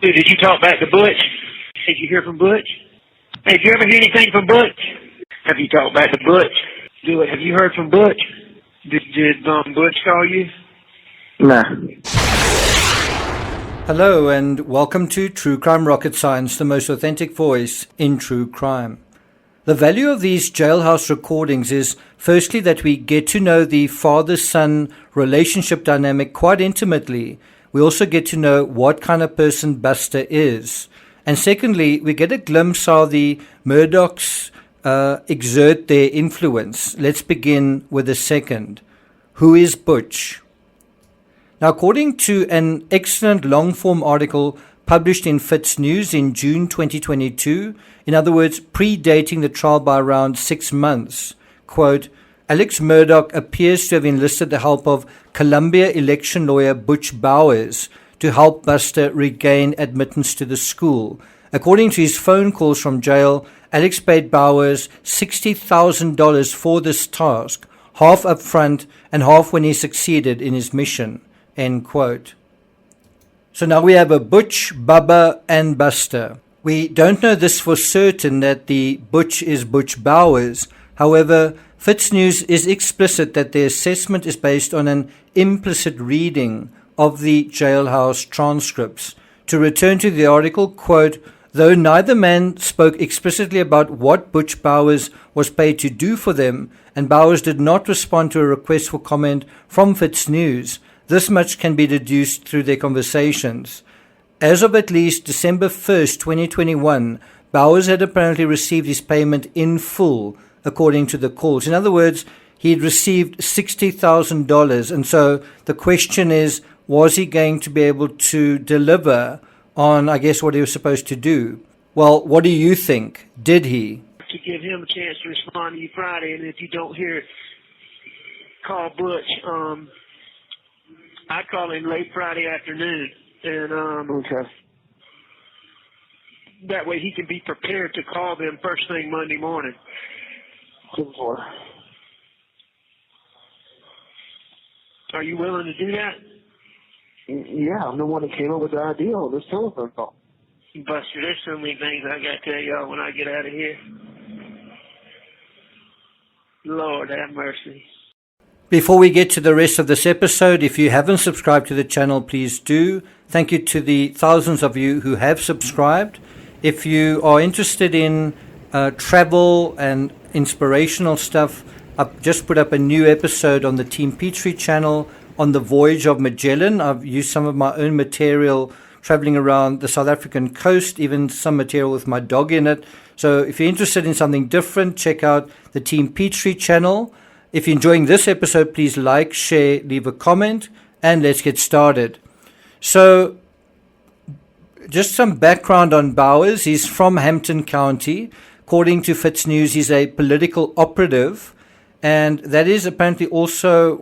Dude, did you talk back to Butch? Did you hear from Butch? Hey, did you ever hear anything from Butch? Have you talked back to Butch? Do it. Have you heard from Butch? Did Butch call you? Nah. Hello and welcome to True Crime Rocket Science, the most authentic voice in true crime. The value of these jailhouse recordings is firstly that we get to know the father-son relationship dynamic quite intimately. We also get to know what kind of person Buster is. And secondly, we get a glimpse how the Murdaughs exert their influence. Let's begin with the second. Who is Butch? Now, according to an excellent long-form article published in Fitz News in June 2022, in other words, predating the trial by around 6 months, quote, Alex Murdaugh appears to have enlisted the help of Columbia election lawyer Butch Bowers to help Buster regain admittance to the school. According to his phone calls from jail, Alex paid Bowers $60,000 for this task, half up front and half when he succeeded in his mission, end quote. So now we have a Butch, Bubba, and Buster. We don't know this for certain that the Butch is Butch Bowers. However, Fitz News is explicit that their assessment is based on an implicit reading of the jailhouse transcripts. To return to the article, quote, though neither man spoke explicitly about what Butch Bowers was paid to do for them, and Bowers did not respond to a request for comment from Fitz News, this much can be deduced through their conversations. As of at least December 1st, 2021, Bowers had apparently received his payment in full, according to the calls. In other words, he'd received $60,000. And so the question is, was he going to be able to deliver on, I guess, what he was supposed to do? Well, what do you think? Did he? To give him a chance to respond to you Friday, and if you don't hear it, call Butch. I call him late Friday afternoon, and Okay. that way he can be prepared to call them first thing Monday morning. 10-4. Are you willing to do that? Yeah, I'm the one that came up with the idea on this telephone call. Buster, there's so many things I got to tell y'all when I get out of here. Lord have mercy. Before we get to the rest of this episode, if you haven't subscribed to the channel, please do. Thank you to the thousands of you who have subscribed. If you are interested in travel and inspirational stuff, I've just put up a new episode on the Team Petrie channel on the Voyage of Magellan. I've used some of my own material traveling around the South African coast, even some material with my dog in it. So if you're interested in something different, check out the Team Petrie channel. If you're enjoying this episode, please like, share, leave a comment, and let's get started. So, just some background on Bowers. He's from Hampton County. According to Fitz News, he's a political operative, and that is apparently also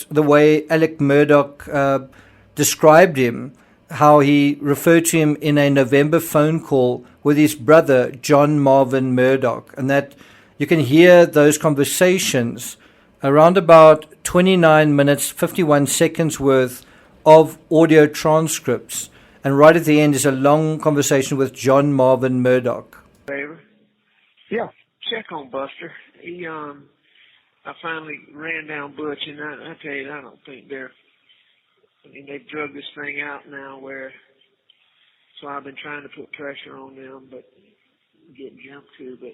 the way Alec Murdaugh described him, how he referred to him in a November phone call with his brother, John Marvin Murdaugh, and that you can hear those conversations around about 29 minutes, 51 seconds worth of audio transcripts. And right at the end is a long conversation with John Marvin Murdaugh. Favor? Yeah. Check on Buster. I finally ran down Butch, and I tell you, I don't think they've drugged this thing out now so I've been trying to put pressure on them, but getting jumped to, but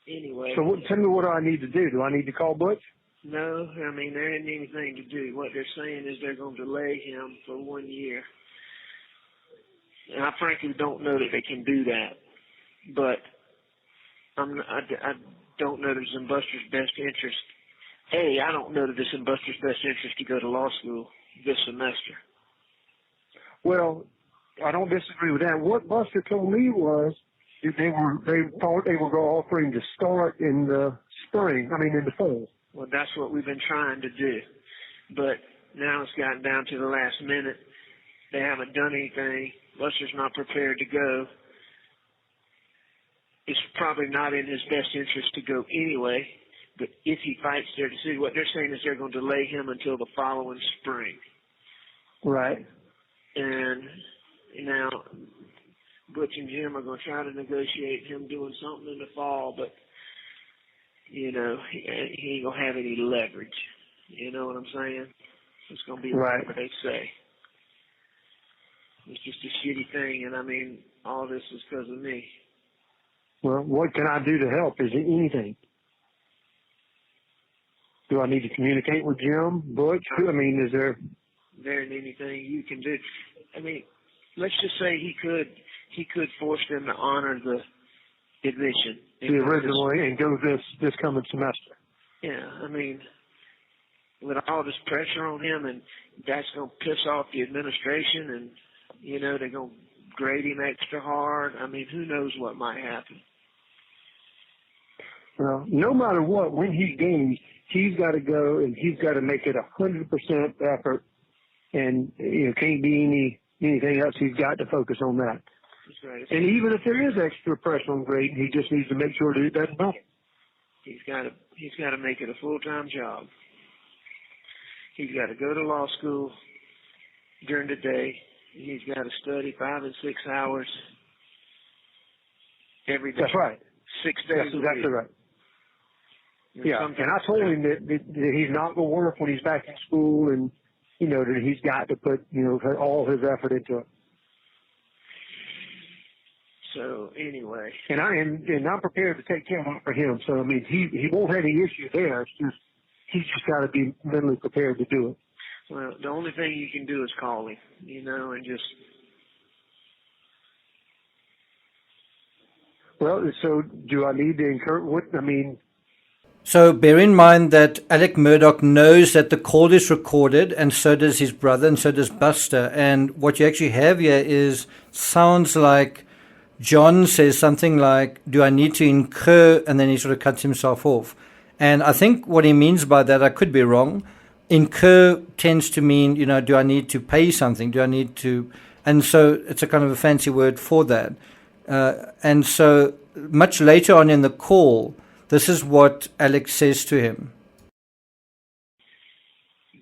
anyway. So tell me, what do I need to do? Do I need to call Butch? No, there isn't anything to do. What they're saying is they're going to delay him for 1 year. And I frankly don't know that they can do that. But I don't know that it's in Buster's best interest. I don't know that it's in Buster's best interest to go to law school this semester. Well, I don't disagree with that. What Buster told me was they thought they were offering to start in the in the fall. Well, that's what we've been trying to do. But now it's gotten down to the last minute. They haven't done anything. Buster's not prepared to go. It's probably not in his best interest to go anyway. But if he fights their decision, what they're saying is they're going to delay him until the following spring. Right. And now Butch and Jim are going to try to negotiate him doing something in the fall, but, you know, he ain't going to have any leverage. You know what I'm saying? It's going to be Right. whatever they say. It's just a shitty thing, and I mean, all this is because of me. Well, what can I do to help? Is it anything? Do I need to communicate with Jim, Butch? I mean, is there isn't anything you can do? I mean, let's just say he could force them to honor the admission. the original and go this coming semester? Yeah, I mean, with all this pressure on him, and that's going to piss off the administration, and, you know, they're going to grade him extra hard. I mean, who knows what might happen. Well, no matter what, when he games, he's got to go and he's got to make it 100% effort, and you know, can't be anything else. He's got to focus on that. That's right. And even if there is extra pressure on grading, he just needs to make sure that it doesn't matter. He's got to make it a full-time job. He's got to go to law school during the day. He's got to study 5 and 6 hours every day. That's right. 6 days That's exactly a week. right. Yeah, and I told him that he's not going to work when he's back in school, and you know that he's got to put all his effort into it. So anyway, and I'm prepared to take care of it for him. So I mean, he won't have any issue there. It's just he's just got to be mentally prepared to do it. Well, the only thing you can do is call him, and just. Well, so do I need to encourage? So bear in mind that Alec Murdaugh knows that the call is recorded, and so does his brother, and so does Buster. And what you actually have here sounds like John says something like, do I need to incur? And then he sort of cuts himself off. And I think what he means by that, I could be wrong, incur tends to mean, do I need to pay something? Do I need to? And so it's a kind of a fancy word for that. And so much later on in the call, this is what Alex says to him.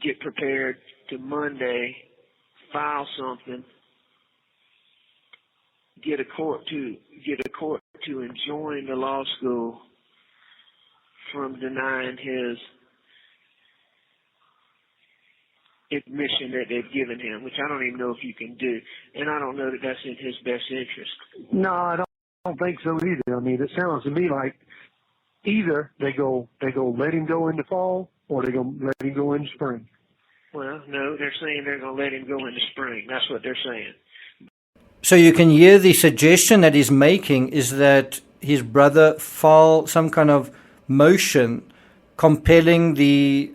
Get prepared to Monday, file something, get a court to enjoin the law school from denying his admission that they've given him, which I don't even know if you can do, and I don't know that that's in his best interest. No, I don't think so either. I mean, it sounds to me like either they go let him go in the fall, or they go let him go in the spring. Well, no, they're saying they're going to let him go in the spring. That's what they're saying. So you can hear the suggestion that he's making is that his brother file some kind of motion compelling the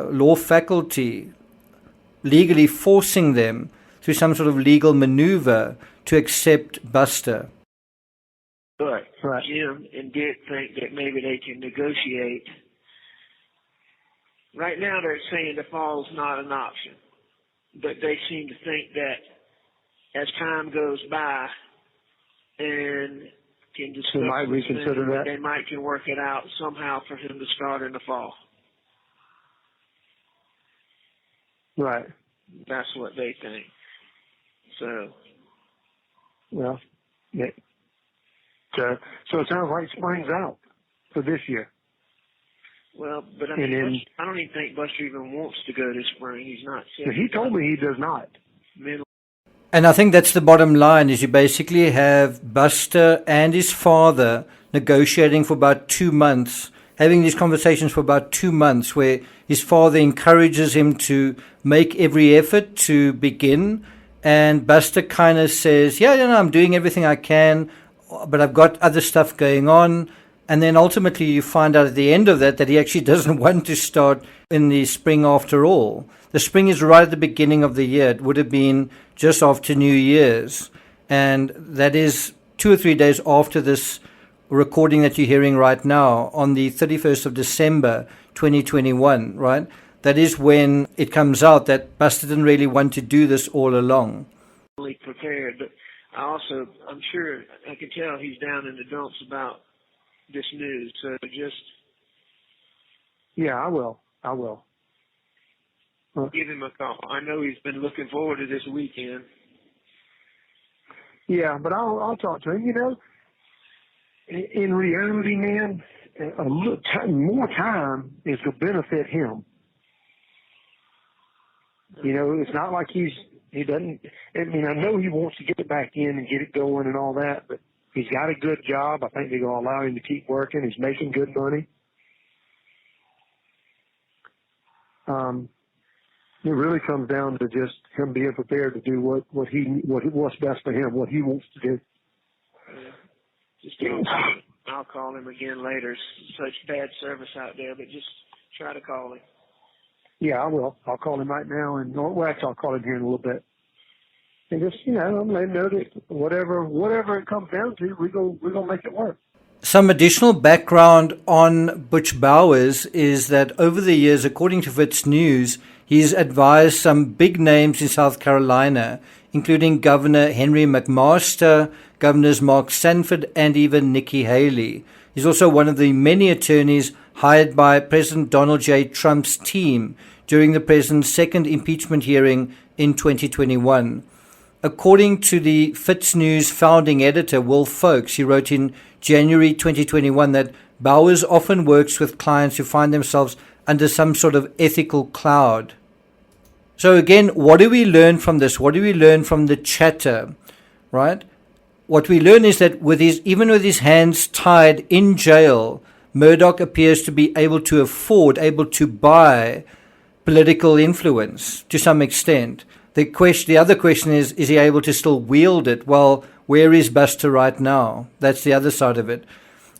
law faculty, legally forcing them through some sort of legal maneuver to accept Buster. But right. Jim and Dick think that maybe they can negotiate. Right now they're saying the fall's not an option, but they seem to think that as time goes by and can discuss they might reconsider that. They might can work it out somehow for him to start in the fall. Right. That's what they think. So. Well, yeah. So it sounds like spring's out for this year. Well, but I mean, I don't even think Buster even wants to go this spring. He's not. He told me he does not. And I think that's the bottom line, is you basically have Buster and his father negotiating for about 2 months, having these conversations for about 2 months, where his father encourages him to make every effort to begin, and Buster kind of says, yeah, I'm doing everything I can, but I've got other stuff going on. And then ultimately you find out at the end of that he actually doesn't want to start in the spring after all. The spring is right at the beginning of the year. It would have been just after New Year's. And that is 2 or 3 days after this recording that you're hearing right now, on the 31st of December, 2021, right? That is when it comes out that Buster didn't really want to do this all along. Prepared, but I'm sure I can tell he's down in the dumps about this news. So just. Yeah, I will. Give him a call. I know he's been looking forward to this weekend. Yeah, but I'll talk to him. You know, in reality, man, a little more time is to benefit him. You know, it's not like he doesn't. I mean, I know he wants to get it back in and get it going and all that, but he's got a good job. I think they're going to allow him to keep working. He's making good money. It really comes down to just him being prepared to do what's best for him, what he wants to do. Just I'll call him again later. Such bad service out there, but just try to call him. Yeah, I will. I'll call him right now, and actually, I'll call him here in a little bit. And just, you know, I'm letting him know that whatever it comes down to, we're gonna make it work. Some additional background on Butch Bowers is that over the years, according to Fitz News, he's advised some big names in South Carolina, including Governor Henry McMaster, Governors Mark Sanford, and even Nikki Haley. He's also one of the many attorneys hired by President Donald J. Trump's team during the president's second impeachment hearing in 2021. According to the Fitz News founding editor, Will Folks, he wrote in January 2021 that Bowers often works with clients who find themselves under some sort of ethical cloud. So again, what do we learn from this? What do we learn from the chatter, right? What we learn is that even with his hands tied in jail, Murdaugh appears to be able to buy political influence to some extent. The other question is he able to still wield it? Well, where is Buster right now? That's the other side of it.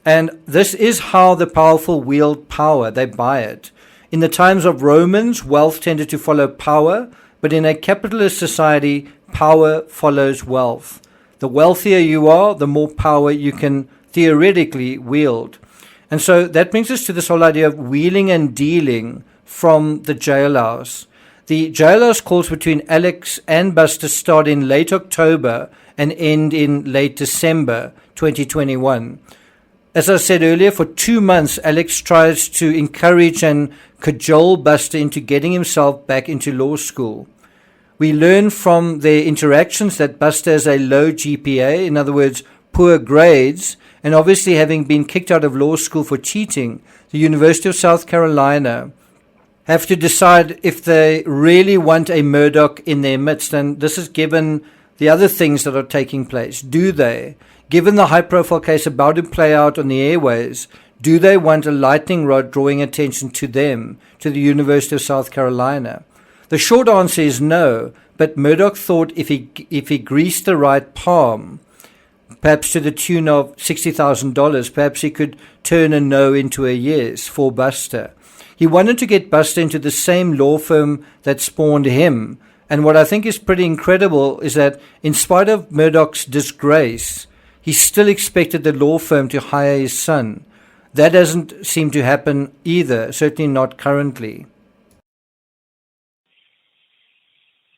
And this is how the powerful wield power. They buy it. In the times of Romans, wealth tended to follow power, but in a capitalist society, power follows wealth. The wealthier you are, the more power you can theoretically wield. And so that brings us to this whole idea of wheeling and dealing from the jailhouse. The jailhouse calls between Alex and Buster start in late October and end in late December 2021. As I said earlier, for 2 months, Alex tries to encourage and cajole Buster into getting himself back into law school. We learn from their interactions that Buster has a low GPA, in other words, poor grades, and obviously having been kicked out of law school for cheating, the University of South Carolina have to decide if they really want a Murdaugh in their midst. And this is given the other things that are taking place. Do they? Given the high-profile case about to play out on the airways, do they want a lightning rod drawing attention to them, to the University of South Carolina? The short answer is no, but Murdaugh thought if he greased the right palm, perhaps to the tune of $60,000, perhaps he could turn a no into a yes for Buster. He wanted to get Buster into the same law firm that spawned him. And what I think is pretty incredible is that in spite of Murdaugh's disgrace, he still expected the law firm to hire his son. That doesn't seem to happen either, certainly not currently.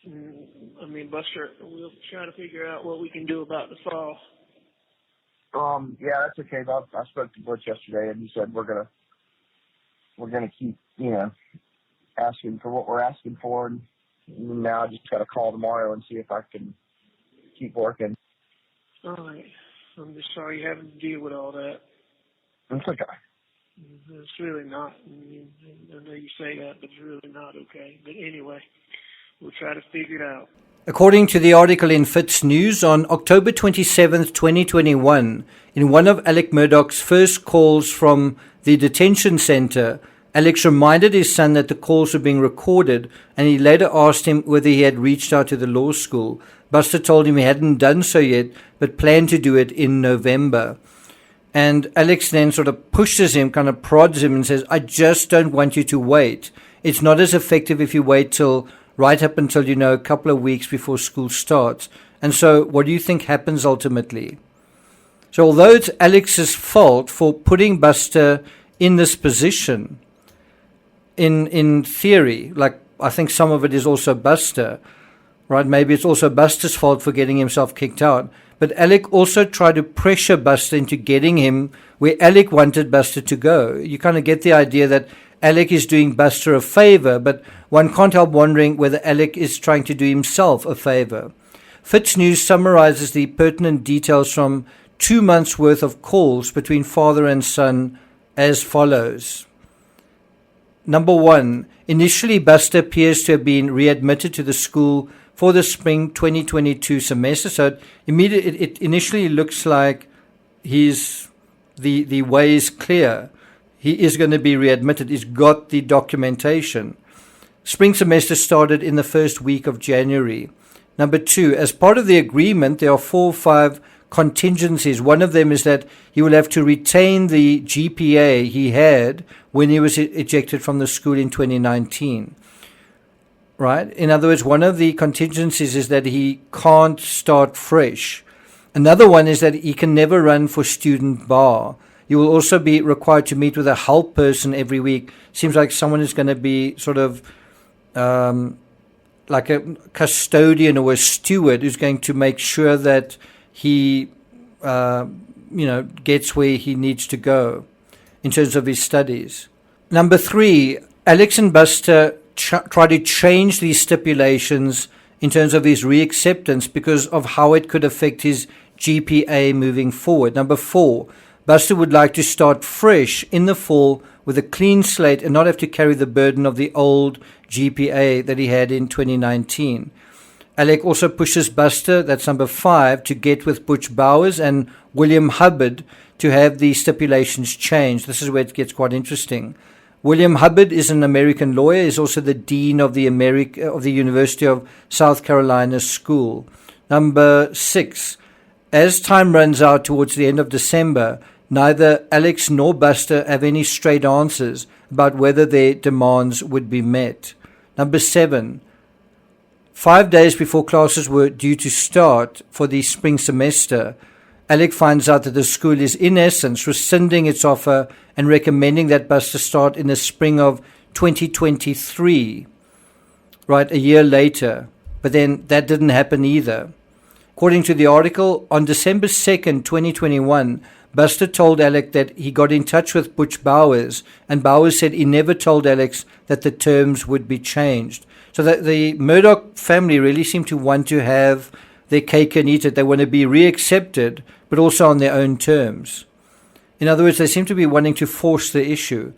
I mean, Buster, we'll try to figure out what we can do about the fall. Yeah, that's okay. I spoke to Butch yesterday, and he said we're gonna keep, asking for what we're asking for, and now I just got to call tomorrow and see if I can keep working. All right. I'm just sorry you're having to deal with all that. It's okay. It's really not. I know you say that, but it's really not okay. But anyway, we'll try to figure it out. According to the article in Fitz News, on October 27th, 2021, in one of Alec Murdaugh's first calls from the detention center, Alex reminded his son that the calls were being recorded, and he later asked him whether he had reached out to the law school. Buster told him he hadn't done so yet, but planned to do it in November. And Alex then sort of pushes him, kind of prods him and says, I just don't want you to wait. It's not as effective if you wait till right up until, a couple of weeks before school starts. And so what do you think happens ultimately? So although it's Alex's fault for putting Buster in this position, in theory, like I think some of it is also Buster, right? Maybe it's also Buster's fault for getting himself kicked out. But Alec also tried to pressure Buster into getting him where Alec wanted Buster to go. You kind of get the idea that Alec is doing Buster a favor, but one can't help wondering whether Alec is trying to do himself a favor. Fitz News summarizes the pertinent details from 2 months' worth of calls between father and son as follows. Number 1, initially Buster appears to have been readmitted to the school for the spring 2022 semester. So it initially looks like the way is clear. He is going to be readmitted. He's got the documentation. Spring semester started in the first week of January. Number 2, as part of the agreement, there are 4 or 5 contingencies. One of them is that he will have to retain the GPA he had when he was ejected from the school in 2019. Right? In other words, one of the contingencies is that he can't start fresh. Another one is that he can never run for student bar. He will also be required to meet with a help person every week. Seems like someone is going to be sort of like a custodian or a steward who's going to make sure that he, gets where he needs to go in terms of his studies. Number 3, Alex and Buster try to change these stipulations in terms of his reacceptance because of how it could affect his GPA moving forward. Number 4, Buster would like to start fresh in the fall with a clean slate and not have to carry the burden of the old GPA that he had in 2019. Alec also pushes Buster, that's number 5, to get with Butch Bowers and William Hubbard to have the stipulations changed. This is where it gets quite interesting. William Hubbard is an American lawyer. He's also the dean of the University of South Carolina School. Number 6, as time runs out towards the end of December, neither Alex nor Buster have any straight answers about whether their demands would be met. Number 7, 5 days before classes were due to start for the spring semester, Alec finds out that the school is in essence rescinding its offer and recommending that Buster start in the spring of 2023, right, a year later. But then that didn't happen either. According to the article, on December 2nd, 2021, Buster told Alec that he got in touch with Butch Bowers, and Bowers said he never told Alex that the terms would be changed. So that the Murdaugh family really seem to want to have their cake and eat it. They want to be reaccepted, but also on their own terms. In other words, they seem to be wanting to force the issue.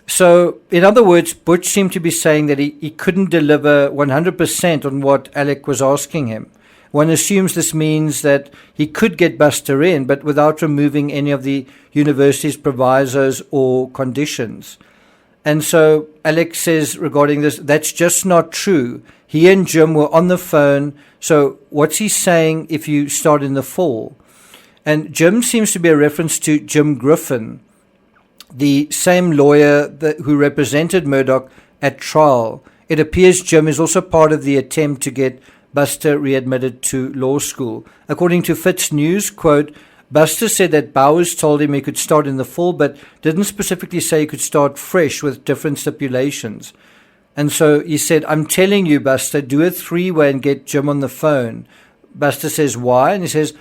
So, in other words, Butch seemed to be saying that he couldn't deliver 100% on what Alec was asking him. One assumes this means that he could get Buster in, but without removing any of the university's provisos or conditions. And so Alex says regarding this, that's just not true. He and Jim were on the phone. So what's he saying if you start in the fall? And Jim seems to be a reference to Jim Griffin, the same lawyer who represented Murdaugh at trial. It appears Jim is also part of the attempt to get Buster readmitted to law school. According to Fitz News, quote, Buster said that Bowers told him he could start in the fall, but didn't specifically say he could start fresh with different stipulations. And so he said, I'm telling you, Buster, do a 3-way and get Jim on the phone. Buster says, why? And he says,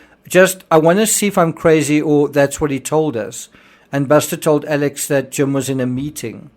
I want to see if I'm crazy or that's what he told us. And Buster told Alex that Jim was in a meeting.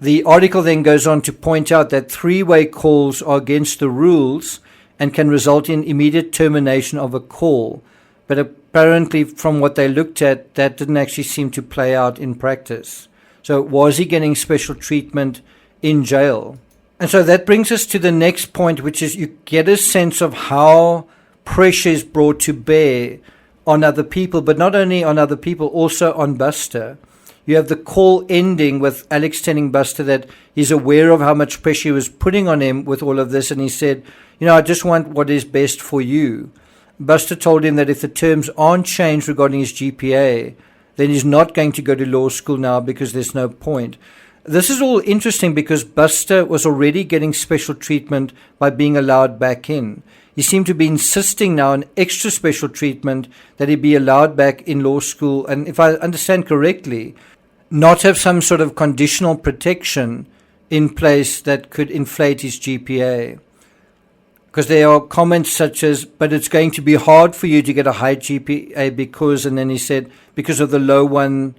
The article then goes on to point out that 3-way calls are against the rules and can result in immediate termination of a call. But apparently, from what they looked at, that didn't actually seem to play out in practice. So was he getting special treatment in jail? And so that brings us to the next point, which is you get a sense of how pressure is brought to bear on other people, but not only on other people, also on Buster. You have the call ending with Alex telling Buster that he's aware of how much pressure he was putting on him with all of this, and he said, I just want what is best for you. Buster told him that if the terms aren't changed regarding his GPA, then he's not going to go to law school now because there's no point. This is all interesting because Buster was already getting special treatment by being allowed back in. He seemed to be insisting now on extra special treatment that he be allowed back in law school, and if I understand correctly, not have some sort of conditional protection in place that could inflate his GPA. Because there are comments such as, but it's going to be hard for you to get a high GPA because, and then he said, because of the low one,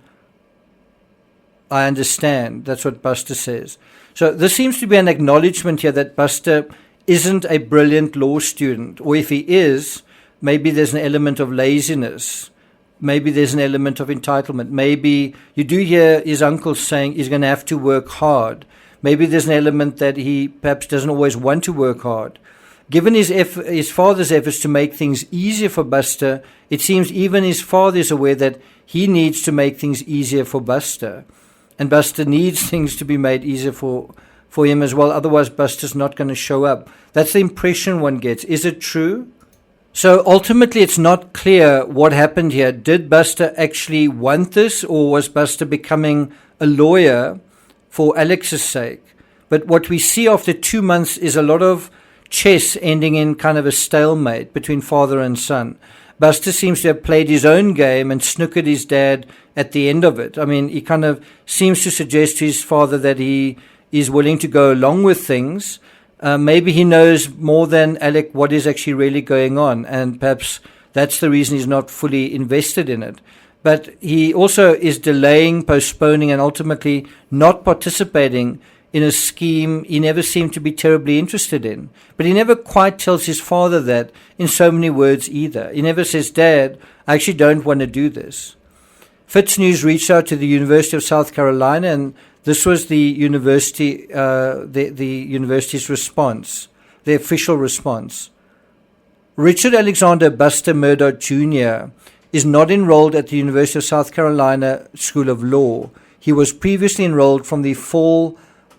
I understand. That's what Buster says. So this seems to be an acknowledgement here that Buster isn't a brilliant law student, or if he is, maybe there's an element of laziness. Maybe there's an element of entitlement. Maybe you do hear his uncle saying he's going to have to work hard. Maybe there's an element that he perhaps doesn't always want to work hard. Given his father's efforts to make things easier for Buster, it seems even his father is aware that he needs to make things easier for Buster. And Buster needs things to be made easier for him as well. Otherwise, Buster's not going to show up. That's the impression one gets. Is it true? So ultimately, it's not clear what happened here. Did Buster actually want this, or was Buster becoming a lawyer for Alex's sake? But what we see after 2 months is a lot of chess ending in kind of a stalemate between father and son. Buster seems to have played his own game and snookered his dad at the end of it. I mean, he kind of seems to suggest to his father that he is willing to go along with things. Maybe he knows more than Alec what is actually really going on, and perhaps that's the reason he's not fully invested in it. But he also is delaying, postponing, and ultimately not participating in a scheme he never seemed to be terribly interested in. But he never quite tells his father that in so many words either. He never says, "Dad, I actually don't want to do this." FitzNews reached out to the University of South Carolina, and this was the university's response, the official response. Richard Alexander Buster Murdaugh Jr. is not enrolled at the University of South Carolina School of Law. He was previously enrolled from the fall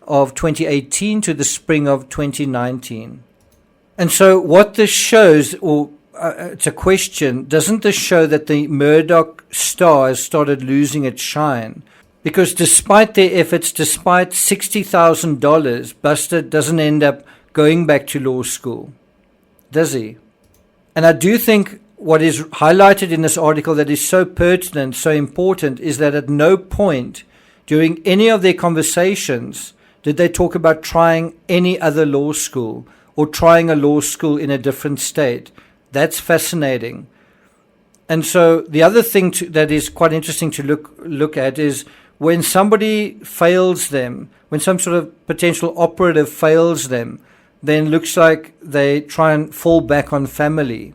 of 2018 to the spring of 2019. And so what this shows, or it's a question, doesn't this show that the Murdaugh star has started losing its shine? Because despite their efforts, despite $60,000, Buster doesn't end up going back to law school, does he? And I do think what is highlighted in this article that is so pertinent, so important, is that at no point during any of their conversations did they talk about trying any other law school or trying a law school in a different state. That's fascinating. And so the other thing that is quite interesting to look at is when somebody fails them, when some sort of potential operative fails them, then looks like they try and fall back on family.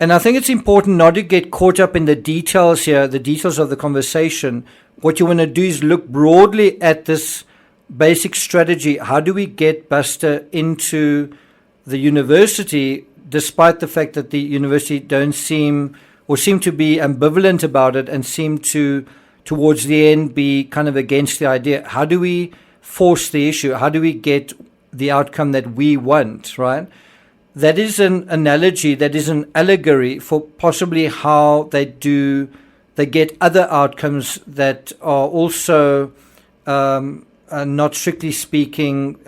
And I think it's important not to get caught up in the details here, the details of the conversation. What you want to do is look broadly at this basic strategy. How do we get Buster into the university, despite the fact that the university don't seem to be ambivalent about it and seem to, towards the end, be kind of against the idea? How do we force the issue? How do we get the outcome that we want, right? That is an analogy, that is an allegory for possibly how they get other outcomes that are also not strictly speaking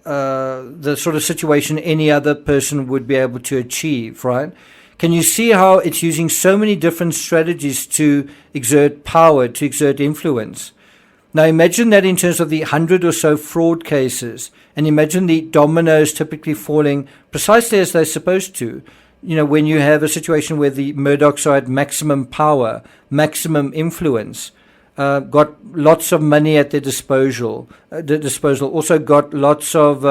the sort of situation any other person would be able to achieve, right? Can you see how it's using so many different strategies to exert power, to exert influence? Now imagine that in terms of the 100 or so fraud cases, and imagine the dominoes typically falling precisely as they're supposed to. You know, when you have a situation where the Murdaughs are at maximum power, maximum influence, got lots of money at their disposal, also got lots of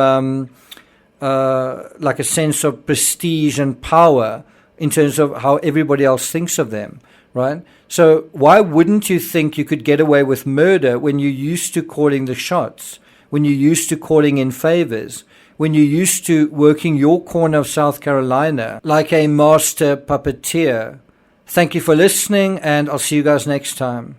like a sense of prestige and power in terms of how everybody else thinks of them, right? So why wouldn't you think you could get away with murder when you're used to calling the shots, when you're used to calling in favors, when you're used to working your corner of South Carolina like a master puppeteer? Thank you for listening, and I'll see you guys next time.